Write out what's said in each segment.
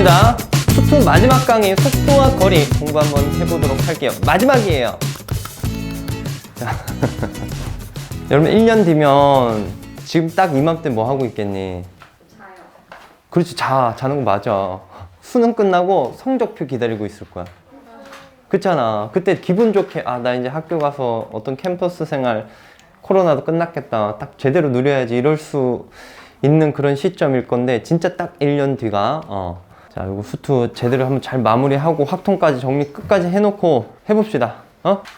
좋습니다. 수투 마지막 강의 속도와 거리 공부 한번 해보도록 할게요. 마지막이에요. 자, 여러분 1년 뒤면 지금 딱 이맘때 뭐 하고 있겠니? 자요. 그렇지, 자는 거 맞아. 수능 끝나고 성적표 기다리고 있을 거야. 그렇잖아. 그때 기분 좋게 나 이제 학교 가서 어떤 캠퍼스 생활 코로나도 끝났겠다. 딱 제대로 누려야지 이럴 수 있는 그런 시점일 건데 진짜 딱 1년 뒤가 자, 요거 수투 제대로 한번 잘 마무리하고 확통까지 정리 끝까지 해놓고 해봅시다.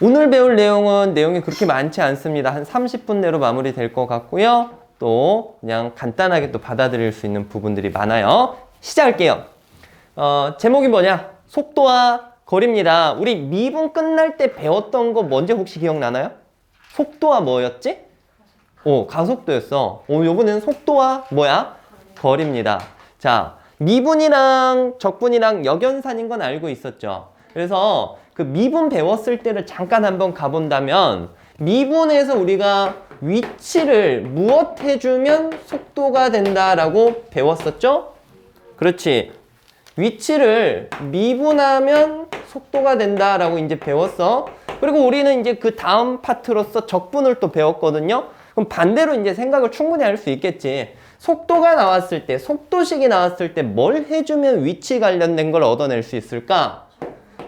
오늘 배울 내용이 그렇게 많지 않습니다. 한 30분 내로 마무리 될 것 같고요. 또 그냥 간단하게 또 받아들일 수 있는 부분들이 많아요. 시작할게요. 제목이 뭐냐? 속도와 거리입니다. 우리 미분 끝날 때 배웠던 거 뭔지 혹시 기억나나요? 속도와 뭐였지? 가속도였어. 요번에는 속도와 뭐야? 거리입니다. 자, 미분이랑 적분이랑 역연산인 건 알고 있었죠. 그래서 그 미분 배웠을 때를 잠깐 한번 가본다면 미분에서 우리가 위치를 무엇 해주면 속도가 된다라고 배웠었죠? 그렇지. 위치를 미분하면 속도가 된다라고 이제 배웠어. 그리고 우리는 이제 그 다음 파트로서 적분을 또 배웠거든요. 그럼 반대로 이제 생각을 충분히 할 수 있겠지. 속도가 나왔을 때, 속도식이 나왔을 때 뭘 해주면 위치 관련된 걸 얻어낼 수 있을까?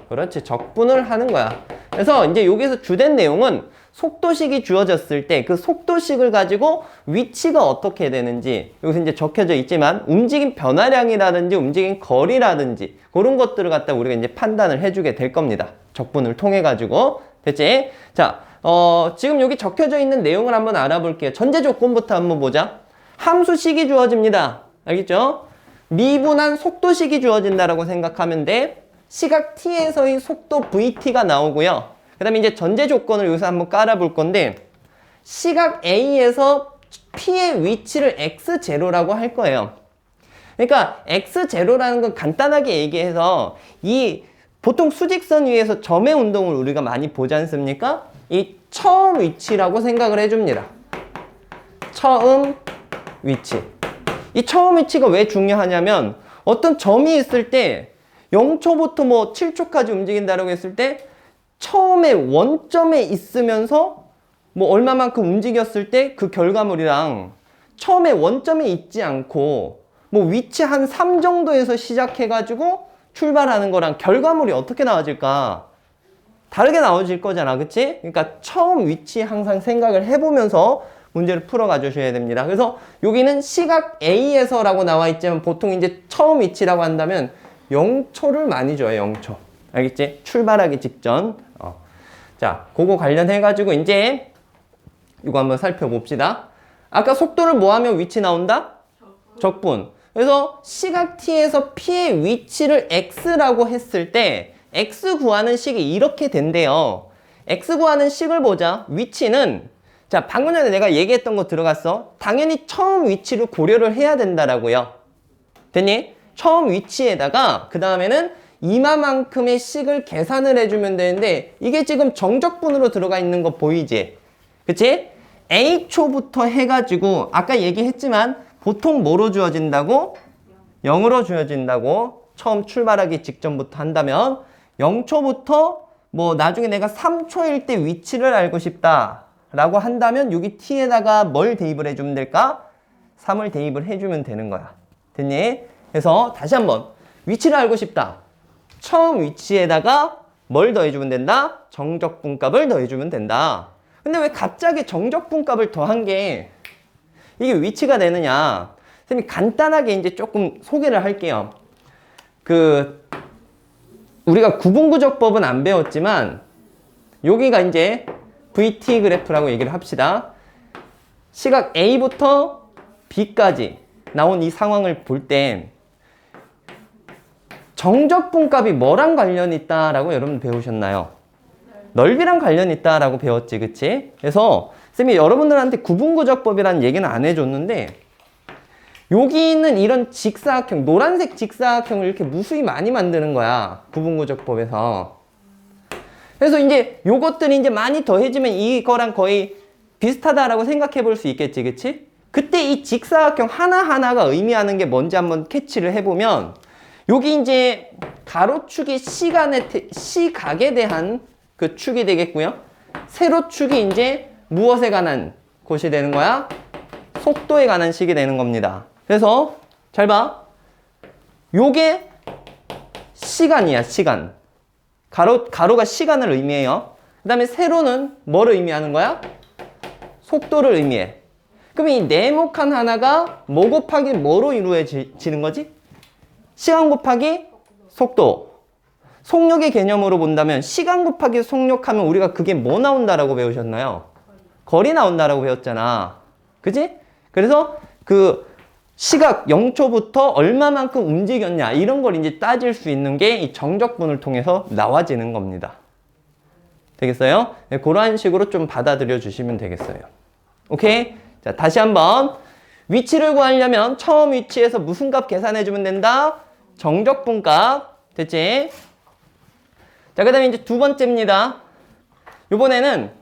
그렇지, 적분을 하는 거야. 그래서 이제 여기서 주된 내용은 속도식이 주어졌을 때 그 속도식을 가지고 위치가 어떻게 되는지, 여기서 이제 적혀져 있지만 움직임 변화량이라든지 움직임 거리라든지 그런 것들을 갖다 우리가 이제 판단을 해주게 될 겁니다. 적분을 통해 가지고. 됐지? 자, 지금 여기 적혀져 있는 내용을 한번 알아볼게요. 전제 조건부터 한번 보자. 함수식이 주어집니다. 알겠죠? 미분한 속도식이 주어진다라고 생각하면 돼. 시각 t에서의 속도 vt가 나오고요. 그 다음에 이제 전제 조건을 여기서 한번 깔아볼 건데, 시각 a에서 p의 위치를 x0라고 할 거예요. 그러니까 x0라는 건 간단하게 얘기해서 보통 수직선 위에서 점의 운동을 우리가 많이 보지 않습니까? 이 처음 위치라고 생각을 해줍니다. 처음 위치. 이 처음 위치가 왜 중요하냐면 어떤 점이 있을 때 0초부터 뭐 7초까지 움직인다라고 했을 때 처음에 원점에 있으면서 뭐 얼마만큼 움직였을 때 그 결과물이랑 처음에 원점에 있지 않고 뭐 위치 한 3 정도에서 시작해가지고 출발하는 거랑 결과물이 어떻게 나와질까? 다르게 나와질 거잖아. 그치? 그러니까 처음 위치 항상 생각을 해보면서 문제를 풀어가 주셔야 됩니다. 그래서 여기는 시각 A에서 라고 나와 있지만 보통 이제 처음 위치라고 한다면 0초를 많이 줘요. 0초. 알겠지? 출발하기 직전. 자, 그거 관련해가지고 이제 이거 한번 살펴봅시다. 아까 속도를 뭐 하면 위치 나온다? 적분. 그래서 시각 t에서 p의 위치를 x라고 했을 때 x 구하는 식이 이렇게 된대요. x 구하는 식을 보자. 위치는 자, 방금 전에 내가 얘기했던 거 들어갔어? 당연히 처음 위치를 고려를 해야 된다라고요. 됐니? 처음 위치에다가 그 다음에는 이마만큼의 식을 계산을 해주면 되는데 이게 지금 정적분으로 들어가 있는 거 보이지? 그치? A초부터 해가지고 아까 얘기했지만 보통 뭐로 주어진다고? 0으로 주어진다고. 처음 출발하기 직전부터 한다면 0초부터 뭐 나중에 내가 3초일 때 위치를 알고 싶다 라고 한다면 여기 t에다가 뭘 대입을 해주면 될까? 3을 대입을 해주면 되는 거야. 됐니? 그래서 다시 한번 위치를 알고 싶다. 처음 위치에다가 뭘 더해주면 된다? 정적분값을 더해주면 된다. 근데 왜 갑자기 정적분값을 더한 게 이게 위치가 되느냐? 선생님이 간단하게 이제 조금 소개를 할게요. 우리가 구분구적법은 안 배웠지만 여기가 이제 VT 그래프라고 얘기를 합시다. 시각 A부터 B까지 나온 이 상황을 볼 때 정적분값이 뭐랑 관련이 있다라고 여러분 배우셨나요? 넓이랑 관련이 있다라고 배웠지, 그치? 그래서 쌤이 여러분들한테 구분구적법이라는 얘기는 안 해줬는데 여기 있는 이런 직사각형, 노란색 직사각형을 이렇게 무수히 많이 만드는 거야, 구분구적법에서. 그래서 이제 요것들이 이제 많이 더해지면 이거랑 거의 비슷하다라고 생각해 볼 수 있겠지, 그치? 그때 이 직사각형 하나하나가 의미하는 게 뭔지 한번 캐치를 해보면 여기 이제 가로축이 시각에 대한 그 축이 되겠고요. 세로축이 이제 무엇에 관한 곳이 되는 거야? 속도에 관한 식이 되는 겁니다. 그래서 잘 봐. 요게 시간이야, 시간. 가로가 시간을 의미해요. 그 다음에 세로는 뭐를 의미하는 거야? 속도를 의미해. 그럼 이 네모칸 하나가 뭐 곱하기 뭐로 이루어지는 거지? 시간 곱하기 속도. 속력의 개념으로 본다면 시간 곱하기 속력하면 우리가 그게 뭐 나온다라고 배우셨나요? 거리 나온다라고 배웠잖아. 그지? 그래서 그 시각 0초부터 얼마만큼 움직였냐 이런 걸 이제 따질 수 있는 게 이 정적분을 통해서 나와지는 겁니다. 되겠어요? 네, 그런 식으로 좀 받아들여 주시면 되겠어요. 오케이? 자, 다시 한번. 위치를 구하려면 처음 위치에서 무슨 값 계산해 주면 된다? 정적분 값. 됐지? 자, 그 다음에 이제 두 번째입니다. 요번에는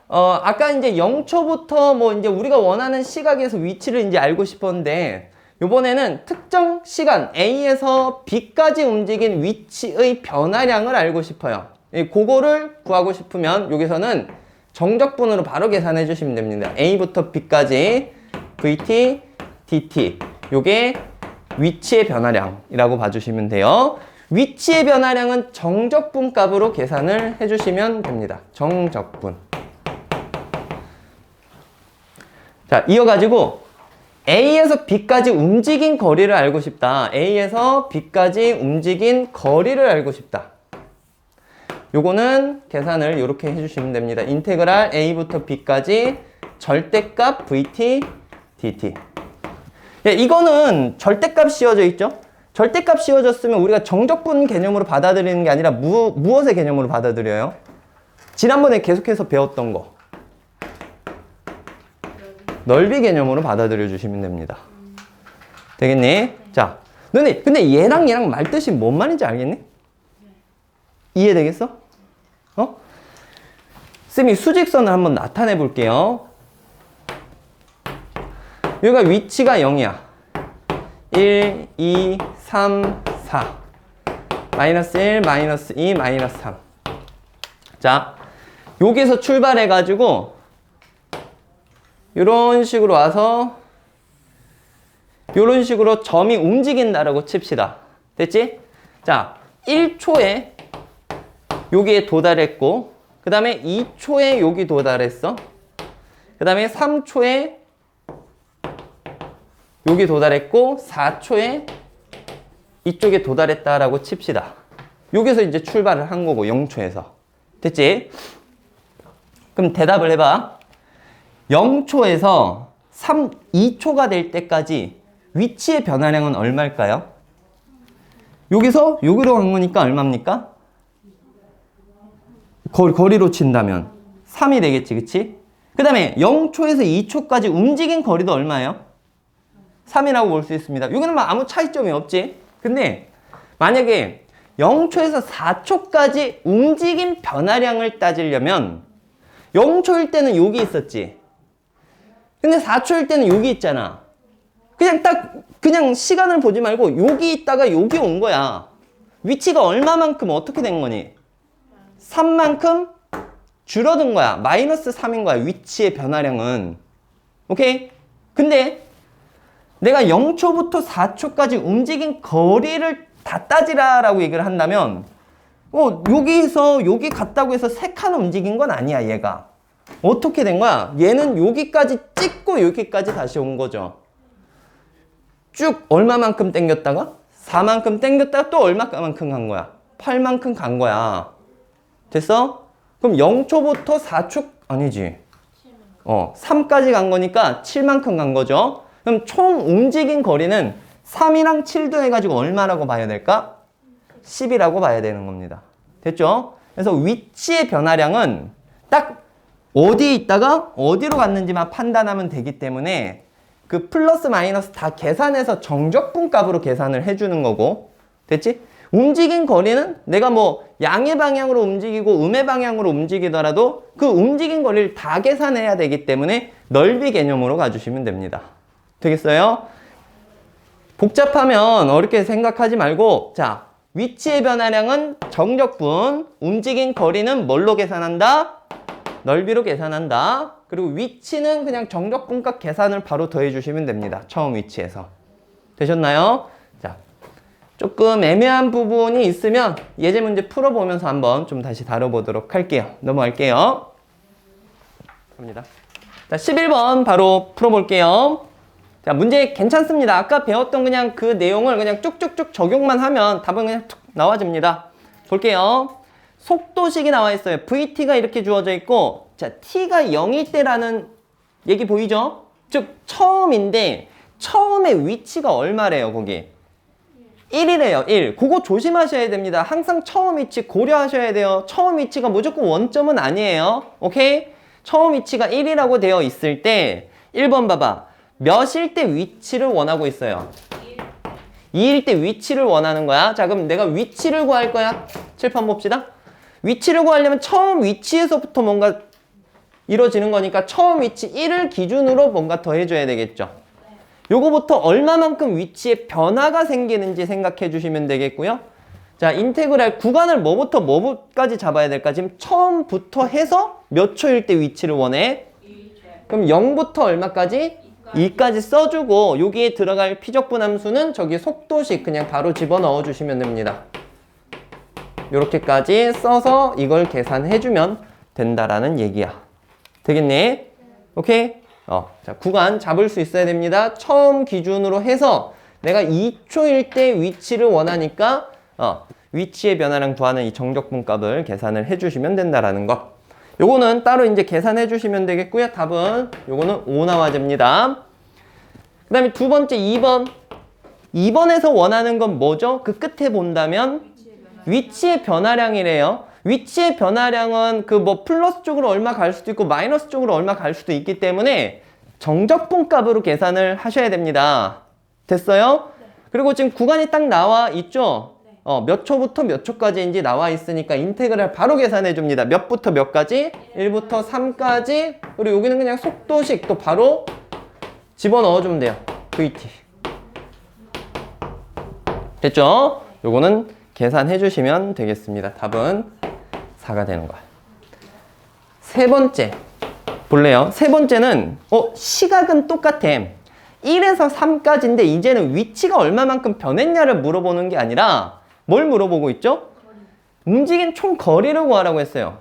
아까 이제 0초부터 뭐 이제 우리가 원하는 시각에서 위치를 이제 알고 싶었는데, 요번에는 특정 시간 A에서 B까지 움직인 위치의 변화량을 알고 싶어요. 그거를 구하고 싶으면 여기서는 정적분으로 바로 계산해 주시면 됩니다. A부터 B까지 VT, DT. 요게 위치의 변화량이라고 봐주시면 돼요. 위치의 변화량은 정적분 값으로 계산을 해주시면 됩니다. 정적분. 자, 이어가지고 A에서 B까지 움직인 거리를 알고 싶다. A에서 B까지 움직인 거리를 알고 싶다. 요거는 계산을 이렇게 해주시면 됩니다. 인테그랄 A부터 B까지 절대값 VT, DT. 예, 이거는 절대값 씌워져 있죠? 절대값 씌워졌으면 우리가 정적분 개념으로 받아들이는 게 아니라 무엇의 개념으로 받아들여요? 지난번에 계속해서 배웠던 거. 넓이 개념으로 받아들여 주시면 됩니다. 되겠니? 자, 너네 근데 얘랑 말뜻이 뭔 말인지 알겠니? 이해되겠어? 쌤이 수직선을 한번 나타내 볼게요. 여기가 위치가 0이야. 1, 2, 3, 4. 마이너스 1, 마이너스 2, 마이너스 3. 자, 여기서 출발해가지고 이런 식으로 와서 이런 식으로 점이 움직인다라고 칩시다. 됐지? 자, 1초에 여기에 도달했고, 그 다음에 2초에 여기 도달했어. 그 다음에 3초에 여기 도달했고, 4초에 이쪽에 도달했다라고 칩시다. 여기서 이제 출발을 한 거고, 0초에서. 됐지? 그럼 대답을 해봐. 0초에서 2초가 될 때까지 위치의 변화량은 얼마일까요? 여기서 여기로 간 거니까 얼마입니까? 거리로 친다면 3이 되겠지, 그치? 그 다음에 0초에서 2초까지 움직인 거리도 얼마예요? 3이라고 볼 수 있습니다. 여기는 뭐 아무 차이점이 없지? 근데 만약에 0초에서 4초까지 움직인 변화량을 따지려면 0초일 때는 여기 있었지. 근데 4초일 때는 여기 있잖아. 그냥 시간을 보지 말고 여기 있다가 여기 온 거야. 위치가 얼마만큼 어떻게 된 거니? 3만큼 줄어든 거야. 마이너스 3인 거야. 위치의 변화량은. 오케이? 근데 내가 0초부터 4초까지 움직인 거리를 다 따지라라고 얘기를 한다면 여기서 여기 갔다고 해서 3칸 움직인 건 아니야, 얘가. 어떻게 된 거야? 얘는 여기까지 찍고 여기까지 다시 온 거죠. 쭉 얼마만큼 당겼다가 4만큼 당겼다가 또 얼마만큼 간 거야? 8만큼 간 거야. 됐어? 그럼 0초부터 4초 아니지. 3까지 간 거니까 7만큼 간 거죠. 그럼 총 움직인 거리는 3이랑 7 더해가지고 얼마라고 봐야 될까? 10이라고 봐야 되는 겁니다. 됐죠? 그래서 위치의 변화량은 딱 어디에 있다가 어디로 갔는지만 판단하면 되기 때문에 그 플러스 마이너스 다 계산해서 정적분 값으로 계산을 해주는 거고, 됐지? 움직인 거리는 내가 뭐 양의 방향으로 움직이고 음의 방향으로 움직이더라도 그 움직인 거리를 다 계산해야 되기 때문에 넓이 개념으로 가주시면 됩니다. 되겠어요? 복잡하면 어렵게 생각하지 말고, 자, 위치의 변화량은 정적분, 움직인 거리는 뭘로 계산한다? 넓이로 계산한다. 그리고 위치는 그냥 정적분값 계산을 바로 더해 주시면 됩니다. 처음 위치에서. 되셨나요? 자, 조금 애매한 부분이 있으면 예제 문제 풀어보면서 한번 좀 다시 다뤄보도록 할게요. 넘어갈게요. 갑니다. 자, 11번 바로 풀어볼게요. 자, 문제 괜찮습니다. 아까 배웠던 그냥 그 내용을 그냥 쭉쭉쭉 적용만 하면 답은 그냥 툭 나와집니다. 볼게요. 속도식이 나와 있어요. VT가 이렇게 주어져 있고, 자, T가 0일 때라는 얘기 보이죠? 즉, 처음인데, 처음의 위치가 얼마래요, 거기? 1이래요, 1. 그거 조심하셔야 됩니다. 항상 처음 위치 고려하셔야 돼요. 처음 위치가 무조건 원점은 아니에요. 오케이? 처음 위치가 1이라고 되어 있을 때, 1번 봐봐. 몇일 때 위치를 원하고 있어요? 2일 때 위치를 원하는 거야. 자, 그럼 내가 위치를 구할 거야. 칠판 봅시다. 위치를 구하려면 처음 위치에서부터 뭔가 이루어지는 거니까 처음 위치 1을 기준으로 뭔가 더 해줘야 되겠죠. 요거부터 얼마만큼 위치에 변화가 생기는지 생각해 주시면 되겠고요. 자, 인테그랄 구간을 뭐부터 뭐까지 잡아야 될까? 지금 처음부터 해서 몇 초일 때 위치를 원해? 그럼 0부터 얼마까지? 2까지 써주고 여기에 들어갈 피적분 함수는 저기 속도식 그냥 바로 집어넣어 주시면 됩니다. 요렇게까지 써서 이걸 계산해주면 된다라는 얘기야. 되겠니? 오케이? 자, 구간 잡을 수 있어야 됩니다. 처음 기준으로 해서 내가 2초일 때 위치를 원하니까 위치의 변화량 구하는 이 정적분 값을 계산을 해주시면 된다라는 거. 요거는 따로 이제 계산해 주시면 되겠고요. 답은 요거는 5 나와집니다. 그 다음에 두 번째 2번. 2번에서 원하는 건 뭐죠? 그 끝에 본다면 위치의 변화량이래요. 위치의 변화량은 그 뭐 플러스 쪽으로 얼마 갈 수도 있고 마이너스 쪽으로 얼마 갈 수도 있기 때문에 정적분 값으로 계산을 하셔야 됩니다. 됐어요? 네. 그리고 지금 구간이 딱 나와 있죠? 네. 몇 초부터 몇 초까지인지 나와 있으니까 인테그랄 바로 계산해 줍니다. 몇부터 몇까지? 1부터 3까지. 그리고 여기는 그냥 속도식 또 바로 집어넣어 주면 돼요. VT. 됐죠? 요거는 계산해 주시면 되겠습니다. 답은 4가 되는 거야. 세 번째 볼래요? 세 번째는 시각은 똑같아. 1에서 3까지인데 이제는 위치가 얼마만큼 변했냐를 물어보는 게 아니라 뭘 물어보고 있죠? 움직인 총 거리를 구하라고 했어요.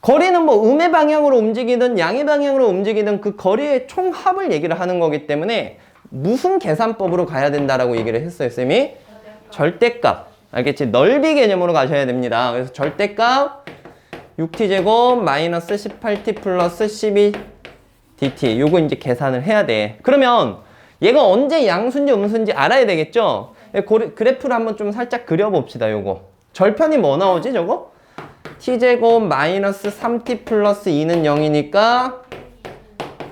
거리는 뭐 음의 방향으로 움직이든 양의 방향으로 움직이든 그 거리의 총합을 얘기를 하는 거기 때문에 무슨 계산법으로 가야 된다라고 얘기를 했어요, 쌤이? 절대값. 알겠지? 넓이 개념으로 가셔야 됩니다. 그래서 절대값 6t제곱 마이너스 18t 플러스 12dt. 요거 이제 계산을 해야 돼. 그러면 얘가 언제 양수인지 음수인지 알아야 되겠죠? 그래프를 한번 좀 살짝 그려봅시다, 요거. 절편이 뭐 나오지, 저거? t제곱 마이너스 3t 플러스 2는 0이니까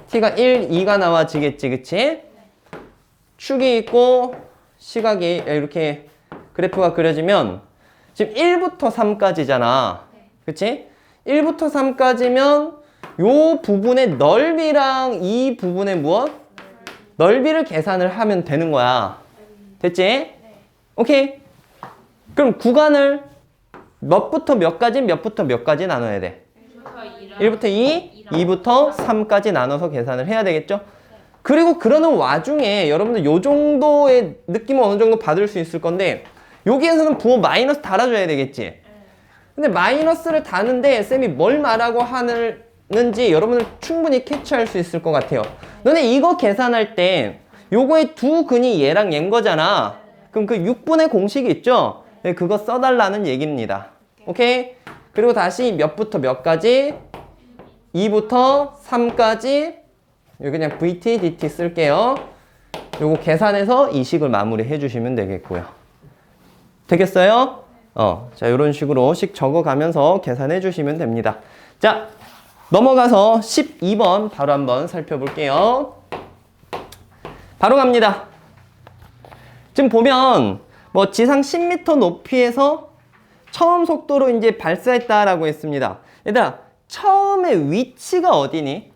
t가 1, 2가 나와지겠지, 그치? 축이 있고 시각이 이렇게 그래프가 그려지면 지금 1부터 3까지잖아. 그치? 1부터 3까지면 요 부분의 넓이랑 이 부분의 무엇? 넓이를 계산을 하면 되는 거야. 됐지? 오케이? 그럼 구간을 몇부터 몇까지, 몇부터 몇까지 나눠야 돼? 1부터 2, 2부터 3까지 나눠서 계산을 해야 되겠죠? 그리고 그러는 와중에 여러분들 요 정도의 느낌을 어느 정도 받을 수 있을 건데 여기에서는 부호 마이너스 달아줘야 되겠지? 근데 마이너스를 다는데 쌤이 뭘 말하고 하는지 여러분들 충분히 캐치할 수 있을 것 같아요. 너네 이거 계산할 때 요거의 두 근이 얘랑 얘인 거잖아. 그럼 그 6분의 공식이 있죠? 네, 그거 써달라는 얘기입니다. 오케이? 그리고 다시 몇부터 몇까지? 2부터 3까지 여기 그냥 VT, DT 쓸게요. 요거 계산해서 이 식을 마무리 해주시면 되겠고요. 되겠어요? 자, 요런 식으로 식 적어가면서 계산해 주시면 됩니다. 자, 넘어가서 12번 바로 한번 살펴볼게요. 바로 갑니다. 지금 보면 뭐 지상 10m 높이에서 처음 속도로 이제 발사했다라고 했습니다. 얘들아, 처음에 위치가 어디니?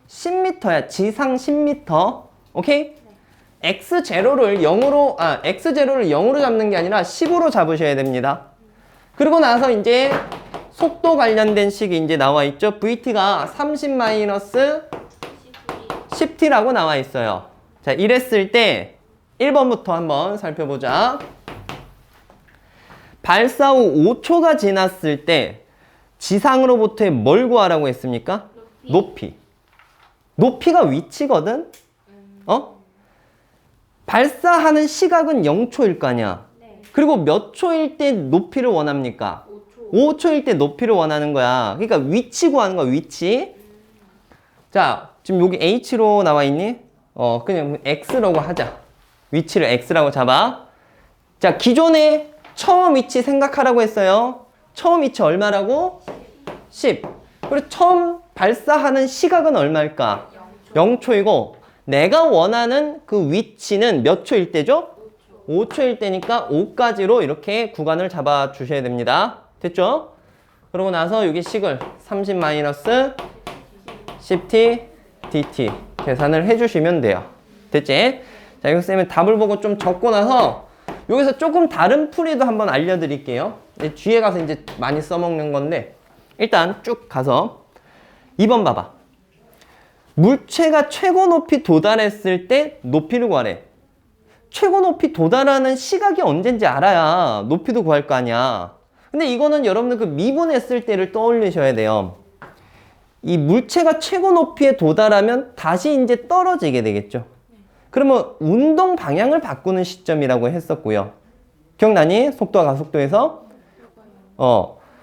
10m야. 지상 10m. 오케이? x0를 0으로 잡는 게 아니라 10으로 잡으셔야 됩니다. 그리고 나서 이제 속도 관련된 식이 이제 나와 있죠. vt가 30-10t라고 나와 있어요. 자, 이랬을 때 1번부터 한번 살펴보자. 발사 후 5초가 지났을 때 지상으로부터의 뭘 구하라고 했습니까? 높이. 높이가 위치거든? 발사하는 시각은 0초일 거 아니야. 그리고 몇 초일 때 높이를 원합니까? 5초일 때 높이를 원하는 거야. 그러니까 위치 구하는 거야, 위치. 자, 지금 여기 H로 나와 있니? 그냥 X라고 하자. 위치를 X라고 잡아. 자, 기존에 처음 위치 생각하라고 했어요. 처음 위치 얼마라고? 10. 그리고 처음 발사하는 시각은 얼마일까? 0초이고 내가 원하는 그 위치는 몇 초일 때죠? 5초일 때니까 5까지로 이렇게 구간을 잡아 주셔야 됩니다. 됐죠? 그러고 나서 여기 식을 30-10t dt 계산을 해주시면 돼요. 됐지? 자, 이거 쌤이 답을 보고 좀 적고 나서 여기서 조금 다른 풀이도 한번 알려드릴게요. 뒤에 가서 이제 많이 써먹는 건데 일단 쭉 가서 2번 봐봐. 물체가 최고 높이 도달했을 때 높이를 구하래. 최고 높이 도달하는 시각이 언젠지 알아야 높이도 구할 거 아니야. 근데 이거는 여러분들 그 미분했을 때를 떠올리셔야 돼요. 이 물체가 최고 높이에 도달하면 다시 이제 떨어지게 되겠죠. 그러면 운동 방향을 바꾸는 시점이라고 했었고요. 기억나니? 속도와 가속도에서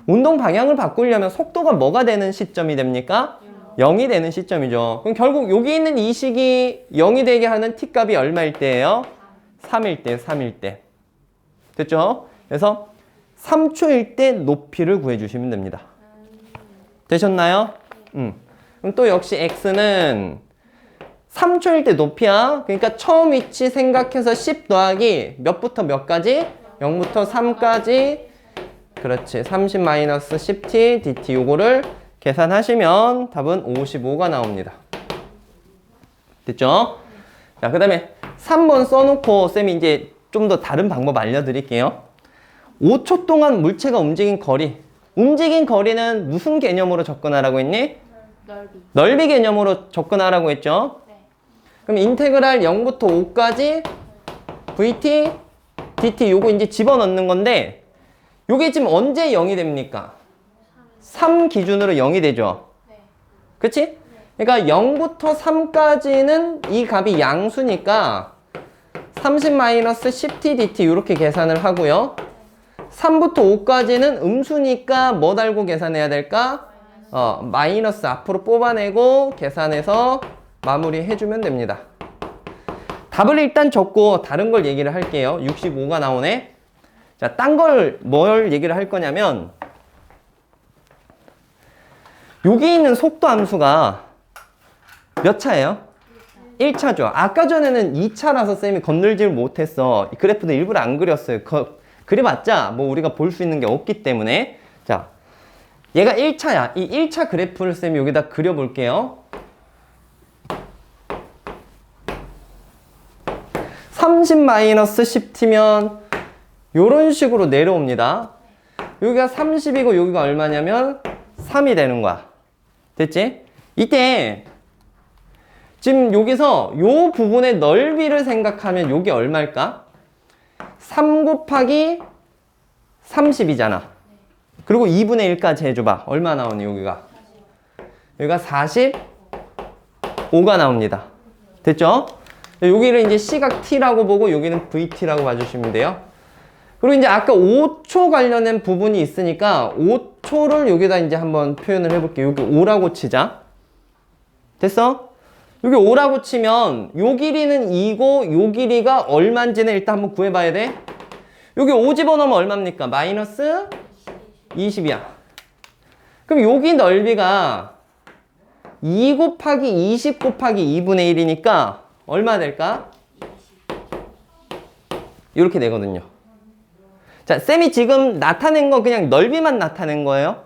운동 방향을 바꾸려면 속도가 뭐가 되는 시점이 됩니까? 0이 되는 시점이죠. 그럼 결국 여기 있는 이 식이 0이 되게 하는 t값이 얼마일 때예요? 3일 때, 3일 때. 됐죠? 그래서 3초일 때 높이를 구해주시면 됩니다. 되셨나요? 그럼 또 역시 x는 3초일 때 높이야. 그러니까 처음 위치 생각해서 10 더하기 몇부터 몇까지? 0부터 3까지. 그렇지. 30-10t dt 요거를 계산하시면 답은 55가 나옵니다. 됐죠? 자, 그 다음에 3번 써놓고 쌤이 이제 좀 더 다른 방법 알려드릴게요. 5초 동안 물체가 움직인 거리. 움직인 거리는 무슨 개념으로 접근하라고 했니? 넓이 개념으로 접근하라고 했죠? 네. 그럼 인테그랄 0부터 5까지 vt, dt 요거 이제 집어넣는 건데 요게 지금 언제 0이 됩니까? 3 기준으로 0이 되죠? 네. 그치? 네. 그러니까 0부터 3까지는 이 값이 양수니까 30-10t dt 이렇게 계산을 하고요. 3부터 5까지는 음수니까 뭐 달고 계산해야 될까? 마이너스 앞으로 뽑아내고 계산해서 마무리해주면 됩니다. 답을 일단 적고 다른 걸 얘기를 할게요. 65가 나오네. 자, 딴 걸 뭘 얘기를 할 거냐면 여기 있는 속도 함수가 몇 차예요? 1차죠. 아까 전에는 2차라서 쌤이 건들지를 못했어. 그래프도 일부러 안 그렸어요. 그려봤자 뭐 우리가 볼 수 있는 게 없기 때문에. 자, 얘가 1차야. 이 1차 그래프를 쌤이 여기다 그려볼게요. 30-10t면 요런 식으로 내려옵니다. 여기가 30이고 여기가 얼마냐면 3이 되는 거야. 됐지? 이때 지금 여기서 요 부분의 넓이를 생각하면 요게 얼마일까? 3 곱하기 30이잖아. 그리고 2분의 1까지 해줘봐. 얼마 나오니 여기가? 여기가 45가 나옵니다. 됐죠? 여기를 이제 시각 t라고 보고 여기는 vt라고 봐주시면 돼요. 그리고 이제 아까 5초 관련된 부분이 있으니까 5초를 여기다 이제 한번 표현을 해볼게요. 여기 5라고 치자. 됐어? 여기 5라고 치면 요 길이는 2고 요 길이가 얼마인지는 일단 한번 구해봐야 돼. 여기 5 집어넣으면 얼마입니까? 마이너스 20이야. 그럼 여기 넓이가 2 곱하기 20 곱하기 2분의 1이니까 얼마 될까? 이렇게 되거든요. 자, 쌤이 지금 나타낸 건 그냥 넓이만 나타낸 거예요.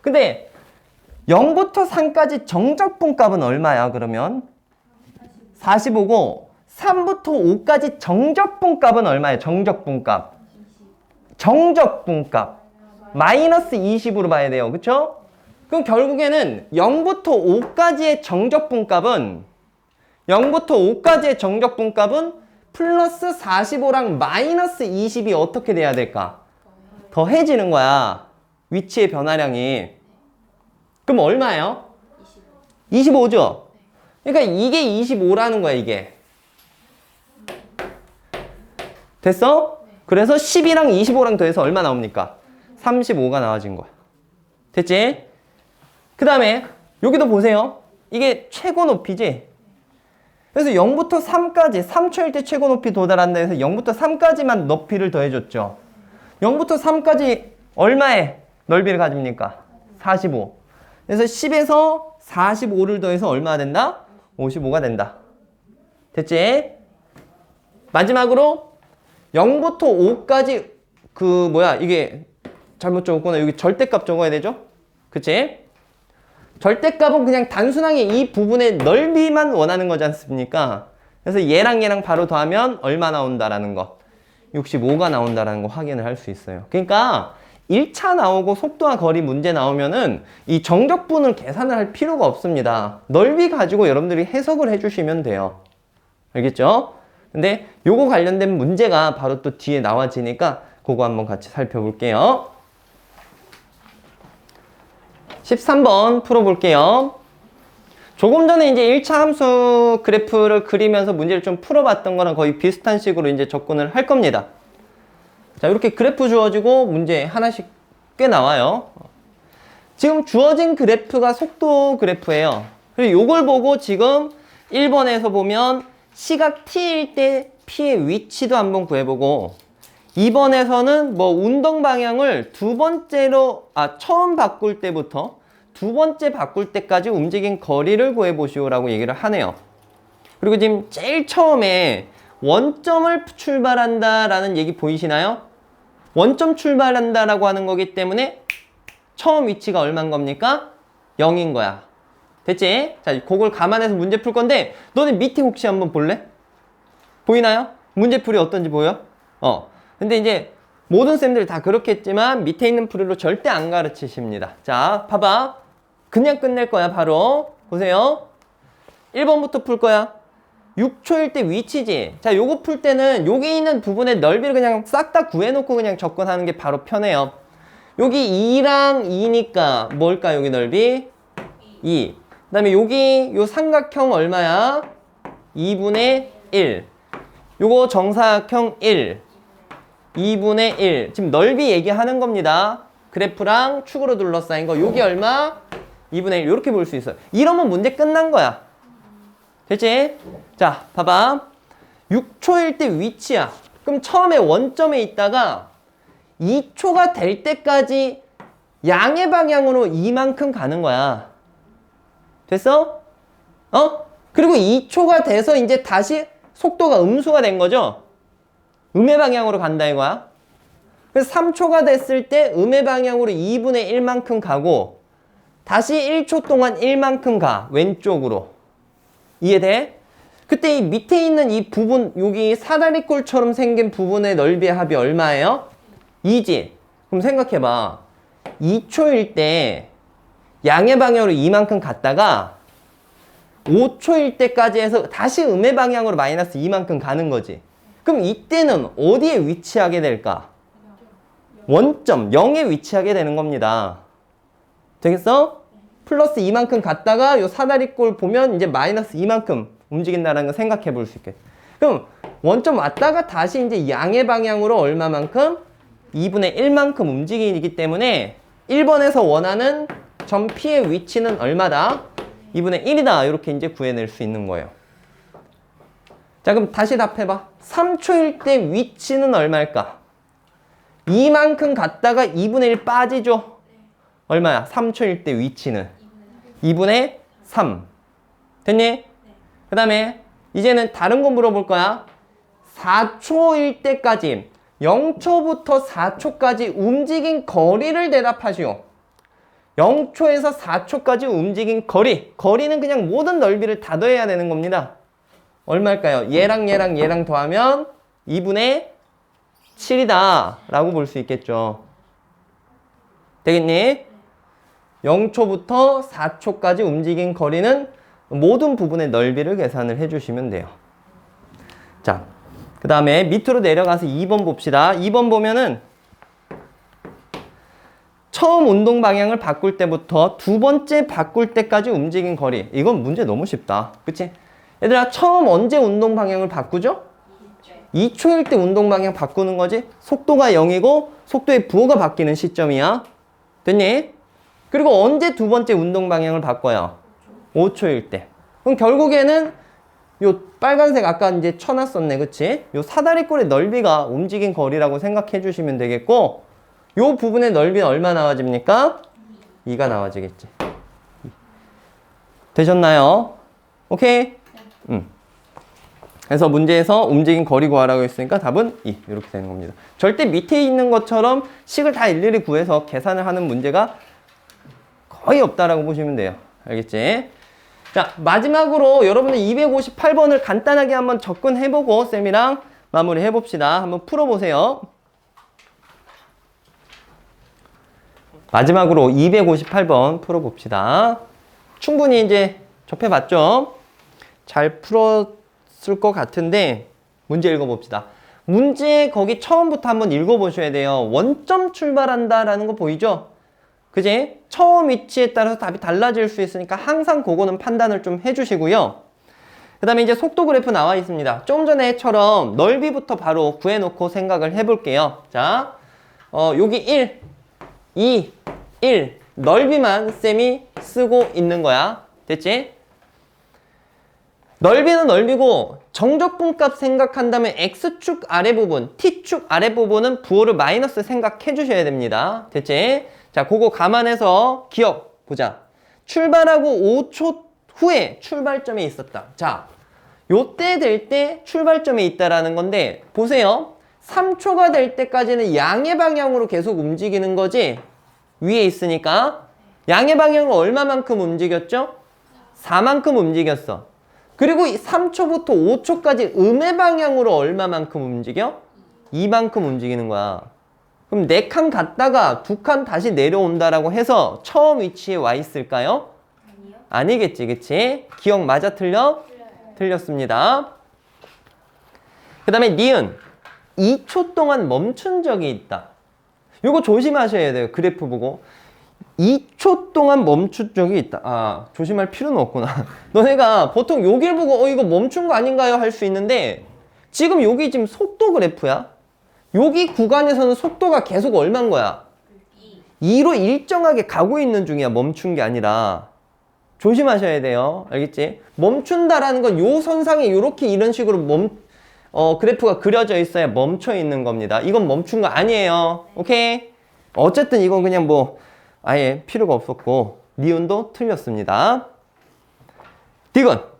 근데 0부터 3까지 정적분 값은 얼마야, 그러면? 45고 3부터 5까지 정적분값은 얼마예요? 정적분값. 정적분값. 마이너스 20으로 봐야 돼요. 그쵸? 그럼 결국에는 0부터 5까지의 정적분값은 플러스 45랑 마이너스 20이 어떻게 돼야 될까? 더해지는 거야. 위치의 변화량이. 그럼 얼마예요? 25죠? 그러니까 이게 25라는 거야, 이게. 됐어? 그래서 10이랑 25랑 더해서 얼마 나옵니까? 35가 나와진 거야. 됐지? 그 다음에 여기도 보세요. 이게 최고 높이지? 그래서 0부터 3까지 3초일 때 최고 높이 도달한다 해서 0부터 3까지만 높이를 더해줬죠. 0부터 3까지 얼마의 넓이를 가집니까? 45. 그래서 10에서 45를 더해서 얼마가 된다? 55가 된다. 됐지? 마지막으로 0부터 5까지 이게 잘못 적었구나. 여기 절대값 적어야 되죠? 그치? 절대값은 그냥 단순하게 이 부분의 넓이만 원하는 거지 않습니까? 그래서 얘랑 바로 더하면 얼마 나온다라는 거. 65가 나온다라는 거 확인을 할 수 있어요. 그러니까 1차 나오고 속도와 거리 문제 나오면은 이 정적분을 계산을 할 필요가 없습니다. 넓이 가지고 여러분들이 해석을 해주시면 돼요. 알겠죠? 근데 요거 관련된 문제가 바로 또 뒤에 나와지니까 그거 한번 같이 살펴볼게요. 13번 풀어볼게요. 조금 전에 이제 1차 함수 그래프를 그리면서 문제를 좀 풀어봤던 거랑 거의 비슷한 식으로 이제 접근을 할 겁니다. 자, 이렇게 그래프 주어지고 문제 하나씩 꽤 나와요. 지금 주어진 그래프가 속도 그래프예요. 그리고 요걸 보고 지금 1번에서 보면 시각 t일 때 p의 위치도 한번 구해보고 2번에서는 뭐 운동 방향을 처음 바꿀 때부터 두 번째 바꿀 때까지 움직인 거리를 구해보시오라고 얘기를 하네요. 그리고 지금 제일 처음에 원점을 출발한다라는 얘기 보이시나요? 원점 출발한다라고 하는 거기 때문에 처음 위치가 얼마인 겁니까? 0인 거야. 됐지? 자, 그걸 감안해서 문제 풀 건데 너네 밑에 혹시 한번 볼래? 보이나요? 문제풀이 어떤지 보여? 근데 이제 모든 쌤들이 다 그렇겠지만 밑에 있는 풀이로 절대 안 가르치십니다. 자, 봐봐. 그냥 끝낼 거야, 바로. 보세요. 1번부터 풀 거야. 6초일 때 위치지. 자, 요거 풀 때는 여기 있는 부분의 넓이를 그냥 싹 다 구해놓고 그냥 접근하는 게 바로 편해요. 여기 2랑 2니까 뭘까, 여기 넓이? 2. 그 다음에 여기 요 삼각형 얼마야? 2분의 1. 요거 정사각형 1. 2분의 1. 지금 넓이 얘기하는 겁니다. 그래프랑 축으로 둘러싸인 거. 요게 얼마? 2분의 1. 이렇게 볼 수 있어요. 이러면 문제 끝난 거야. 됐지? 자, 봐봐. 6초일 때 위치야. 그럼 처음에 원점에 있다가 2초가 될 때까지 양의 방향으로 이만큼 가는 거야. 됐어? 그리고 2초가 돼서 이제 다시 속도가 음수가 된 거죠? 음의 방향으로 간다 이거야. 그래서 3초가 됐을 때 음의 방향으로 2분의 1만큼 가고 다시 1초 동안 1만큼 가. 왼쪽으로. 이해돼? 그때 이 밑에 있는 이 부분, 여기 사다리꼴처럼 생긴 부분의 넓이의 합이 얼마예요? 2지. 그럼 생각해봐. 2초일 때 양의 방향으로 이만큼 갔다가 5초일 때까지 해서 다시 음의 방향으로 마이너스 이만큼 가는 거지. 그럼 이때는 어디에 위치하게 될까? 원점 0에 위치하게 되는 겁니다. 되겠어? 플러스 이만큼 갔다가 요 사다리꼴 보면 이제 마이너스 이만큼 움직인다는 거 생각해 볼 수 있게. 그럼 원점 왔다가 다시 이제 양의 방향으로 얼마만큼? 2분의 1만큼 움직이기 때문에 1번에서 원하는 점 P의 위치는 얼마다? 2분의 1이다. 이렇게 이제 구해낼 수 있는 거예요. 자, 그럼 다시 답해봐. 3초일 때 위치는 얼마일까? 이만큼 갔다가 2분의 1 빠지죠? 얼마야? 3초일 때 위치는? 2분의 3. 됐니? 그 다음에 이제는 다른 거 물어볼 거야. 4초일 때까지 0초부터 4초까지 움직인 거리를 대답하시오. 0초에서 4초까지 움직인 거리. 거리는 그냥 모든 넓이를 다 더해야 되는 겁니다. 얼마일까요? 얘랑 더하면 2분의 7이다 라고 볼 수 있겠죠. 되겠니? 0초부터 4초까지 움직인 거리는 모든 부분의 넓이를 계산을 해주시면 돼요. 자, 그 다음에 밑으로 내려가서 2번 봅시다. 2번 보면은 처음 운동 방향을 바꿀 때부터 두 번째 바꿀 때까지 움직인 거리. 이건 문제 너무 쉽다. 그치? 얘들아, 처음 언제 운동 방향을 바꾸죠? 2초일 때 운동 방향 바꾸는 거지. 속도가 0이고 속도의 부호가 바뀌는 시점이야. 됐니? 그리고 언제 두 번째 운동 방향을 바꿔요? 5초일 때. 그럼 결국에는 요 빨간색 아까 이제 쳐놨었네. 그치? 요 사다리꼴의 넓이가 움직인 거리라고 생각해 주시면 되겠고, 요 부분의 넓이는 얼마 나와집니까? 2가 나와지겠지. 되셨나요? 오케이? 그래서 문제에서 움직인 거리 구하라고 했으니까 답은 2. 이렇게 되는 겁니다. 절대 밑에 있는 것처럼 식을 다 일일이 구해서 계산을 하는 문제가 거의 없다라고 보시면 돼요. 알겠지? 자, 마지막으로 여러분들 258번을 간단하게 한번 접근해보고 쌤이랑 마무리 해봅시다. 한번 풀어보세요. 마지막으로 258번 풀어봅시다. 충분히 이제 접해봤죠? 잘 풀었을 것 같은데 문제 읽어봅시다. 문제 거기 처음부터 한번 읽어보셔야 돼요. 원점 출발한다라는 거 보이죠? 그지? 처음 위치에 따라서 답이 달라질 수 있으니까 항상 그거는 판단을 좀 해주시고요. 그 다음에 이제 속도 그래프 나와 있습니다. 좀 전에처럼 넓이부터 바로 구해놓고 생각을 해볼게요. 자, 여기 1, 2, 1 넓이만 쌤이 쓰고 있는 거야. 됐지? 넓이는 넓이고 정적분값 생각한다면 X축 아래 부분, T축 아래 부분은 부호를 마이너스 생각해 주셔야 됩니다. 됐지? 자, 그거 감안해서 기억 보자. 출발하고 5초 후에 출발점에 있었다. 자, 요때 될 때 출발점에 있다라는 건데 보세요. 3초가 될 때까지는 양의 방향으로 계속 움직이는 거지. 위에 있으니까 양의 방향을 얼마만큼 움직였죠? 4만큼 움직였어. 그리고 3초부터 5초까지 음의 방향으로 얼마만큼 움직여? 2만큼 움직이는 거야. 그럼 4칸 갔다가 2칸 다시 내려온다라고 해서 처음 위치에 와 있을까요? 아니요. 아니겠지, 그치? 기억 맞아, 틀려? 틀려요. 틀렸습니다. 그 다음에 니은 2초 동안 멈춘 적이 있다. 이거 조심하셔야 돼요. 그래프 보고 2초 동안 멈춘 적이 있다. 아, 조심할 필요는 없구나. 너네가 보통 여길 보고 이거 멈춘 거 아닌가요? 할 수 있는데 지금 여기 지금 속도 그래프야. 여기 구간에서는 속도가 계속 얼마인 거야? 2로 일정하게 가고 있는 중이야. 멈춘 게 아니라. 조심하셔야 돼요. 알겠지? 멈춘다라는 건 요 선상에 이렇게 이런 식으로 그래프가 그려져 있어야 멈춰 있는 겁니다. 이건 멈춘 거 아니에요. 오케이? 어쨌든 이건 그냥 뭐 아예 필요가 없었고 니은도 틀렸습니다. 디귿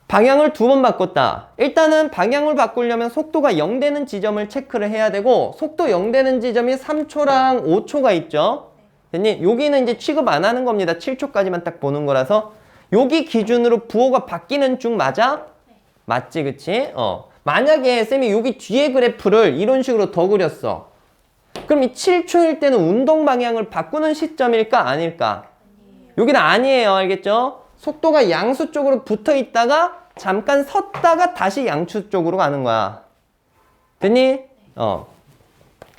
방향을 2번 바꿨다. 일단은 방향을 바꾸려면 속도가 0 되는 지점을 체크를 해야 되고 속도 0 되는 지점이 3초랑 5초가 있죠. 됐니? 여기는 이제 취급 안 하는 겁니다. 7초까지만 딱 보는 거라서 여기 기준으로 부호가 바뀌는 중 맞아? 맞지, 그치? 만약에 쌤이 여기 뒤에 그래프를 이런 식으로 더 그렸어. 그럼 이 7초일 때는 운동 방향을 바꾸는 시점일까? 아닐까? 여기는 아니에요. 알겠죠? 속도가 양수 쪽으로 붙어 있다가 잠깐 섰다가 다시 양수 쪽으로 가는 거야. 됐니?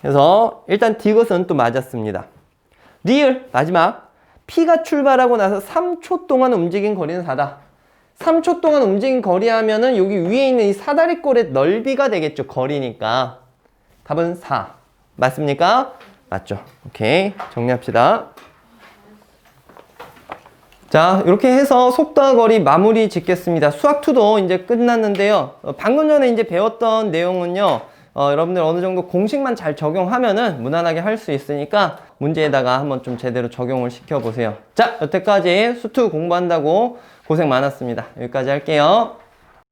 그래서 일단 디귿은 또 맞았습니다. 리을 마지막. P가 출발하고 나서 3초 동안 움직인 거리는 4다. 3초 동안 움직인 거리 하면은 여기 위에 있는 이 사다리꼴의 넓이가 되겠죠. 거리니까. 답은 4. 맞습니까? 맞죠. 오케이. 정리합시다. 자, 이렇게 해서 속도와 거리 마무리 짓겠습니다. 수학2도 이제 끝났는데요. 방금 전에 이제 배웠던 내용은요. 여러분들 어느 정도 공식만 잘 적용하면은 무난하게 할 수 있으니까 문제에다가 한번 좀 제대로 적용을 시켜보세요. 자, 여태까지 수2 공부한다고 고생 많았습니다. 여기까지 할게요.